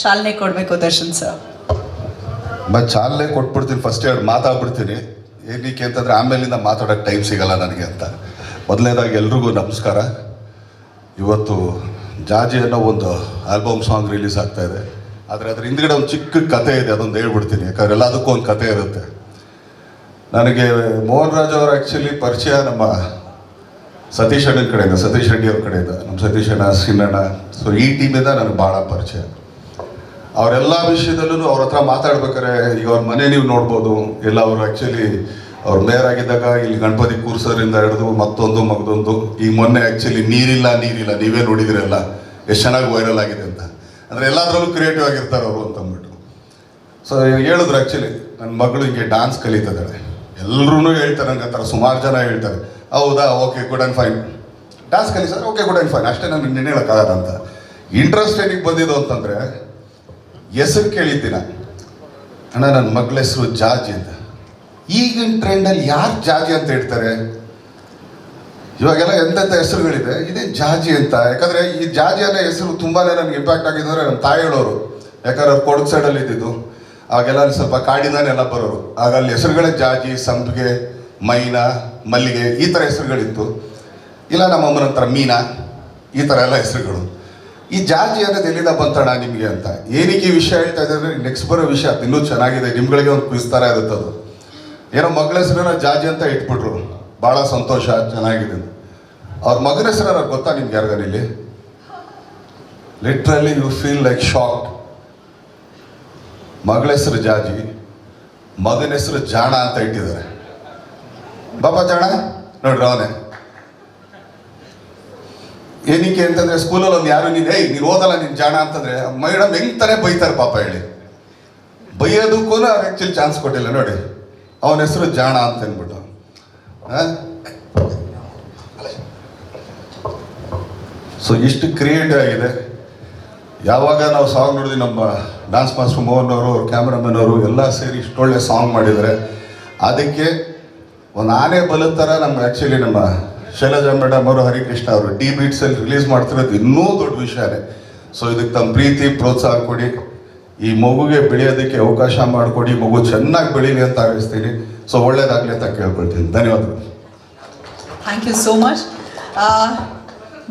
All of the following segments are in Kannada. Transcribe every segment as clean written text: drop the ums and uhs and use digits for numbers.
ಚಾಲನೆ ಕೊಡಬೇಕು ದರ್ಶನ್ ಸರ್. ಚಾಲನೆ ಕೊಟ್ಬಿಡ್ತೀನಿ, ಫಸ್ಟ್ ಎರಡು ಮಾತಾಡ್ಬಿಡ್ತೀನಿ. ಏನಕ್ಕೆ ಅಂತಂದರೆ ಆಮೇಲಿಂದ ಮಾತಾಡೋಕ್ಕೆ ಟೈಮ್ ಸಿಗಲ್ಲ ನನಗೆ ಅಂತ. ಮೊದಲನೇದಾಗಿ ಎಲ್ರಿಗೂ ನಮಸ್ಕಾರ. ಇವತ್ತು ಜಾಜಿ ಅನ್ನೋ ಒಂದು ಆಲ್ಬಮ್ ಸಾಂಗ್ ರಿಲೀಸ್ ಆಗ್ತಾ ಇದೆ. ಆದರೆ ಅದ್ರ ಹಿಂದ್ಗಡೆ ಒಂದು ಚಿಕ್ಕ ಕತೆ ಇದೆ, ಅದೊಂದು ಹೇಳ್ಬಿಡ್ತೀನಿ, ಯಾಕಂದ್ರೆ ಎಲ್ಲದಕ್ಕೂ ಒಂದು ಕತೆ ಇರುತ್ತೆ. ನನಗೆ ಮೋಹನ್ ರಾಜ್ ಅವರು ಆ್ಯಕ್ಚುಲಿ ಪರಿಚಯ ನಮ್ಮ ಸತೀಶ್ ಅಣ್ಣನ ಕಡೆಯಿಂದ, ಸತೀಶ್ ರೆಡ್ಡಿ ಅವ್ರ ಕಡೆಯಿಂದ, ನಮ್ಮ ಸತೀಶ್ ಅಣ್ಣ, ಸಿನ್ನಣ್ಣ. ಸೊ ಈ ಟೀಮಿಂದ ನನಗೆ ಭಾಳ ಪರಿಚಯ. ಅವರೆಲ್ಲ ವಿಷಯದಲ್ಲೂ ಅವ್ರ ಹತ್ರ ಮಾತಾಡ್ಬೇಕಾರೆ, ಈಗ ಅವ್ರ ಮನೆ ನೀವು ನೋಡ್ಬೋದು, ಎಲ್ಲ ಅವರು ಆ್ಯಕ್ಚುಲಿ ಅವ್ರು ಮೇಯರ್ ಆಗಿದ್ದಾಗ ಇಲ್ಲಿ ಗಣಪತಿ ಕೂರ್ಸೋದ್ರಿಂದ ಹಿಡಿದು ಮತ್ತೊಂದು ಮಗದೊಂದು. ಈಗ ಮೊನ್ನೆ ಆ್ಯಕ್ಚುಲಿ ನೀರಿಲ್ಲ ನೀವೇ ನೋಡಿದಿರಲ್ಲ ಎಷ್ಟು ಚೆನ್ನಾಗಿ ವೈರಲ್ ಆಗಿದೆ ಅಂತ. ಅಂದರೆ ಎಲ್ಲದರಲ್ಲೂ ಕ್ರಿಯೇಟಿವ್ ಆಗಿರ್ತಾರೆ ಅವರು ಅಂತಂದ್ಬಿಟ್ಟು. ಸೊ ಹೇಳಿದ್ರು ಆ್ಯಕ್ಚುಲಿ ನನ್ನ ಮಗಳು ಹಿಂಗೆ ಡಾನ್ಸ್ ಕಲಿತಿದ್ದಾಳೆ. ಎಲ್ಲರೂ ಹೇಳ್ತಾರೆ ನಂಗೆ, ಆ ಥರ ಸುಮಾರು ಜನ ಹೇಳ್ತಾರೆ. ಹೌದಾ, okay, good and fine, dance ಕಲಿ sir, okay, good and fine, ಅಷ್ಟೇ. ನಾನು ನಿನ್ನೆ ಹೇಳೋಕ್ಕಾಗಲ್ಲ ಅಂತ. ಇಂಟ್ರೆಸ್ಟ್ ಏನಕ್ಕೆ ಬಂದಿದ್ದು ಅಂತಂದರೆ, ಹೆಸರು ಕೇಳಿದ್ದೀನ, ಅಣ್ಣ ನನ್ನ ಮಗಳ ಹೆಸರು ಜಾಜಿ ಅಂತ. ಈಗಿನ ಟ್ರೆಂಡಲ್ಲಿ ಯಾರು ಜಾಜಿ ಅಂತ ಹೇಳ್ತಾರೆ? ಇವಾಗೆಲ್ಲ ಎಂತೆಂಥ ಹೆಸರುಗಳಿದೆ, ಇದೇ ಜಾಜಿ ಅಂತ. ಯಾಕಂದರೆ ಈ ಜಾಜಿ ಅನ್ನೋ ಹೆಸರು ತುಂಬಾ ನನಗೆ ಇಂಪ್ಯಾಕ್ಟ್ ಆಗಿದೆ ಅಂದರೆ ನಮ್ಮ ತಾಯಿ ಹೇಳೋರು. ಯಾಕಂದ್ರೆ ಅವ್ರು ಕೊಡಗು ಸೈಡಲ್ಲಿ ಇದ್ದಿದ್ದು, ಆಗೆಲ್ಲ ಅಲ್ಲಿ ಸ್ವಲ್ಪ ಕಾಡಿಂದಾನೆಲ್ಲ ಬರೋರು. ಆಗ ಅಲ್ಲಿ ಹೆಸರುಗಳೇ ಜಾಜಿ, ಸಂಪಿಗೆ, ಮೈನಾ, ಮಲ್ಲಿಗೆ, ಈ ಥರ ಹೆಸರುಗಳಿತ್ತು. ಇಲ್ಲ ನಮ್ಮ ಅಮ್ಮನ ಹತ್ರ ಮೀನಾ, ಈ ಥರ ಎಲ್ಲ ಹೆಸರುಗಳು. ಈ ಜಾಜಿ ಅನ್ನೋದು ಎಲ್ಲಿಂದ ಬಂತಣ ನಿಮಗೆ ಅಂತ. ಏನಕ್ಕೆ ಈ ವಿಷಯ ಹೇಳ್ತಾ ಇದ್ದಾರೆ ಅಂದರೆ, ನೆಕ್ಸ್ಟ್ ಬರೋ ವಿಷಯ ಅದು ಇನ್ನೂ ಚೆನ್ನಾಗಿದೆ, ನಿಮ್ಗಳಿಗೆ ಒಂದು ಕ್ವಿಜ್ ಥರ ಇರುತ್ತೆ ಅದು. ಏನೋ ಮಗಳ ಹೆಸರನ್ನ ಜಾಜಿ ಅಂತ ಇಟ್ಬಿಟ್ರು, ಭಾಳ ಸಂತೋಷ, ಚೆನ್ನಾಗಿದೆ. ಅವ್ರ ಮಗನ ಹೆಸರು ನನಗೆ ಗೊತ್ತಾ ನಿಮ್ಗೆ ಯಾರಿಗಾನಿಲ್ಲಿ? Literally you feel like shock. ಮಗಳ ಹೆಸರು ಜಾಜಿ, ಮಗನ ಹೆಸರು ಜಾಣ ಅಂತ ಇಟ್ಟಿದ್ದಾರೆ. ಬಾಬಾ ಜಾಣ ನೋಡ್ರಿ ಅವನೇ. ಏನಕ್ಕೆ ಅಂತಂದ್ರೆ, ಸ್ಕೂಲಲ್ಲಿ ಒಂದು ಯಾರು ನೀನು ಓದಲ್ಲ ನೀನು ಜಾಣ ಅಂತಂದ್ರೆ ಮೇಡಮ್ ಹೆಂಗ್ ತಾನೇ ಬೈತಾರೆ ಪಾಪ ಹೇಳಿ. ಬೈಯೋದಕ್ಕೂ ಅವ್ರು ಆ್ಯಕ್ಚುಲಿ ಚಾನ್ಸ್ ಕೊಟ್ಟಿಲ್ಲ ನೋಡಿ. ಅವನ ಹೆಸರು ಜಾಣ ಅಂತ ಅಂದ್ಬಿಟ್ಟು. ಸೊ ಇಷ್ಟು ಕ್ರಿಯೇಟಿವ್ ಆಗಿದೆ. ಯಾವಾಗ ನಾವು ಸಾಂಗ್ ನೋಡಿದ್ವಿ, ನಮ್ಮ ಡಾನ್ಸ್ ಮಾಸ್ಟರ್ ಮೋಹನ್ ಅವರು, ಅವ್ರ ಕ್ಯಾಮ್ರಾಮನ್ ಅವರು ಎಲ್ಲ ಸೇರಿ ಇಷ್ಟೊಳ್ಳೆ ಸಾಂಗ್ ಮಾಡಿದ್ದಾರೆ. ಅದಕ್ಕೆ ಒಂದು ಆನೆ ಬಲದ ಥರ ನಮ್ಮ ಆ್ಯಕ್ಚುಲಿ ನಮ್ಮ ಶೈಲಜಾ ಮೇಡಮ್ ಅವರು, ಹರಿಕೃಷ್ಣ ಅವರು ಡಿ ಬೀಟ್ಸಲ್ಲಿ ರಿಲೀಸ್ ಮಾಡ್ತಿರೋದು ಇನ್ನೂ ದೊಡ್ಡ ವಿಷಯನೇ. ಸೊ ಇದಕ್ಕೆ ತಮ್ಮ ಪ್ರೀತಿ ಪ್ರೋತ್ಸಾಹ ಕೊಡಿ, ಈ ಮಗುಗೆ ಬೆಳೆಯೋದಕ್ಕೆ ಅವಕಾಶ ಮಾಡಿಕೊಡಿ, ಮಗು ಚೆನ್ನಾಗಿ ಬೆಳೀಲಿ ಅಂತ ಹಾರೈಸ್ತೀನಿ. ಸೊ ಒಳ್ಳೇದಾಗಲಿ ಅಂತ ಕೇಳ್ಕೊಳ್ತೀನಿ. ಧನ್ಯವಾದಗಳು. Thank you so much.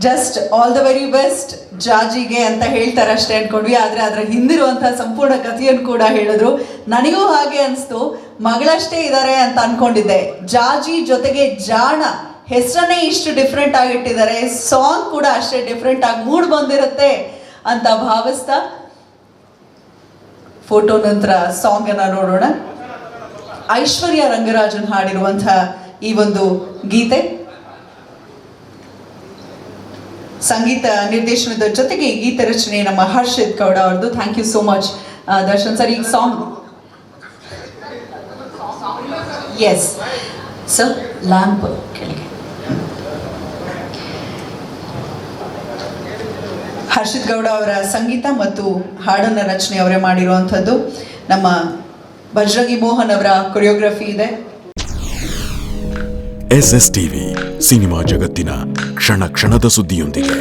Just all the very best ಜಾಜಿಗೆ ಅಂತ ಹೇಳ್ತಾರೆ ಅಷ್ಟೇ ಅಂದ್ಕೊಂಡ್ವಿ. ಆದರೆ ಅದರ ಹಿಂದಿರುವಂತಹ ಸಂಪೂರ್ಣ ಕಥೆಯನ್ನು ಕೂಡ ಹೇಳಿದ್ರು. ನನಗೂ ಹಾಗೆ ಅನಿಸ್ತು, ಮಗಳಷ್ಟೇ ಇದ್ದಾರೆ ಅಂತ ಅನ್ಕೊಂಡಿದ್ದೆ. ಜಾಜಿ ಜೊತೆಗೆ ಜಾಣ ಹೆಸರನ್ನೇ ಇಷ್ಟು ಡಿಫ್ರೆಂಟ್ ಆಗಿಟ್ಟಿದ್ದಾರೆ, ಸಾಂಗ್ ಕೂಡ ಅಷ್ಟೇ ಡಿಫ್ರೆಂಟ್ ಆಗಿ ಮೂಡ್ ಬಂದಿರುತ್ತೆ ಅಂತ ಭಾವಿಸ್ತಾ ಫೋಟೋ ನಂತರ ಸಾಂಗ್ ಅನ್ನ ನೋಡೋಣ. ಐಶ್ವರ್ಯ ರಂಗರಾಜನ್ ಹಾಡಿರುವಂತಹ ಈ ಒಂದು ಗೀತೆ, ಸಂಗೀತ ನಿರ್ದೇಶನದ ಜೊತೆಗೆ ಈ ಗೀತೆ ರಚನೆ ನಮ್ಮ ಹರ್ಷಿತ್ ಗೌಡ ಅವ್ರದ್ದು. Thank you so much Darshan sir. ಈಗ ಸಾಂಗ್ ಎಸ್ ಸರ್, ಲ್ಯಾಂಪ್ ಕೆಳಗೆ. ಹರ್ಷಿತ್ ಗೌಡ ಅವರ ಸಂಗೀತ ಮತ್ತು ಹಾಡನ್ನ ರಚನೆ ಅವರೇ ಮಾಡಿರುವಂಥದ್ದು. ನಮ್ಮ ಬಜರಂಗಿ ಮೋಹನ್ ಅವರ ಕೊರಿಯೋಗ್ರಫಿ ಇದೆ. SS ಟಿವಿ, ಸಿನಿಮಾ ಜಗತ್ತಿನ ಕ್ಷಣ ಕ್ಷಣದ ಸುದ್ದಿಯೊಂದಿಗೆ.